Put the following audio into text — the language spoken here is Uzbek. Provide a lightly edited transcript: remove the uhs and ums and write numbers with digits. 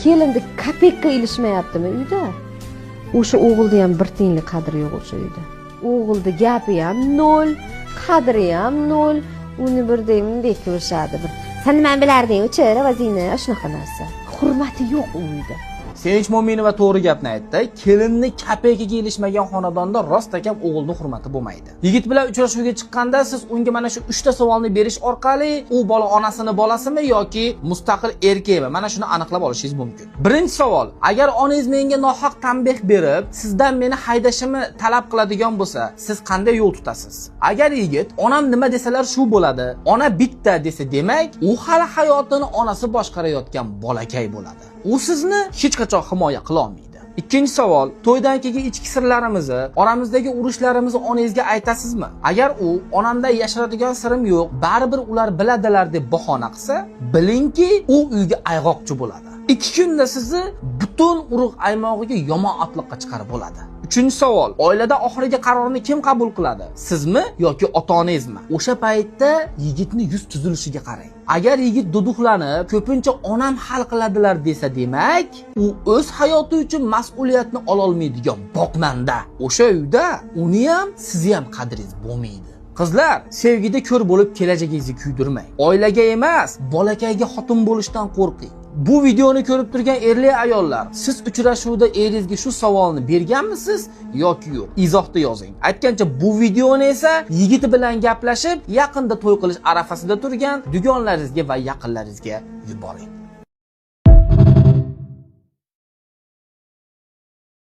Kelinni kopekka ilishmayaptimi uyda? O'sha o'g'ilda ham bir tiyinlik qadri yo'q o'sha uyda. O'g'ilda gapi ham nol, qadri ham nol. Uni birdek ko'rishadi. Sen nima bilarding, o'chira vazina, shunaqa narsa. Hurmati yo'q u uyda. Sevinch Mo'minova to'g'ri gapni aytdi. Kelinni kapeykiga ilishmagan xonadonda rost ekan o'g'ilning hurmati bo'lmaydi. Yigit bilan uchrashuvga chiqqanda siz unga mana shu 3 ta savolni berish orqali u bola onasini bolasimi yoki mustaqil erkakmi? Mana shuni aniqlab olishingiz mumkin. Birinchi savol: agar onangiz menga nohaq tanbeh berib, sizdan meni haydashimni talab qiladigan bo'lsa, siz qanday yo'l tutasiz? Agar yigit onam nima desalar shu bo'ladi, ona bitta desa, demak, u hali hayotini onasi boshqarayotgan bolakay bo'ladi. U sizni hech qachon himoya qila olmaydi. Ikkinchi savol: to'ydan keyin ichki sirlarimizni, oramizdagi urushlarimizni onangizga aytasizmi? Agar u onamdan yashiradigan sirim yo'q, baribir ular biladilar deb bahona qilsa, bilingki, u uyga ayg'oqchi bo'ladi. 2 kunda sizni butun urug' aymog'iga yomon otliqqa chiqarib bo'ladi. Uchinchi savol: oilada oxirgi qarorni kim qabul qiladi? Sizmi yoki ota-onangizmi? O'sha paytda yigitni yuz tuzilishiga qarang. Agar yigit duduqlanib, ko'pincha onam hal qiladilar desa, demak, u o'z hayoti uchun mas'uliyatni ola olmaydigan boqmanda. O'sha uyda uni ham, sizni ham qadringiz bo'lmaydi. Qizlar, sevgida ko'r bo'lib kelajagingizni kuydirmang. Oilaga emas, bolakayga xotin bo'lishdan qo'rqing. Bu videoni ko'rib turgan erli ayollar, siz uchrashuvda eringizga shu savolni berganmisiz yoki yo'q? Izohda yozing. Aytgancha bu videoni esa yigiti bilan gaplashib, yaqinda to'y qilish arafasida turgan dugonlaringizga va yaqinlaringizga yuboring.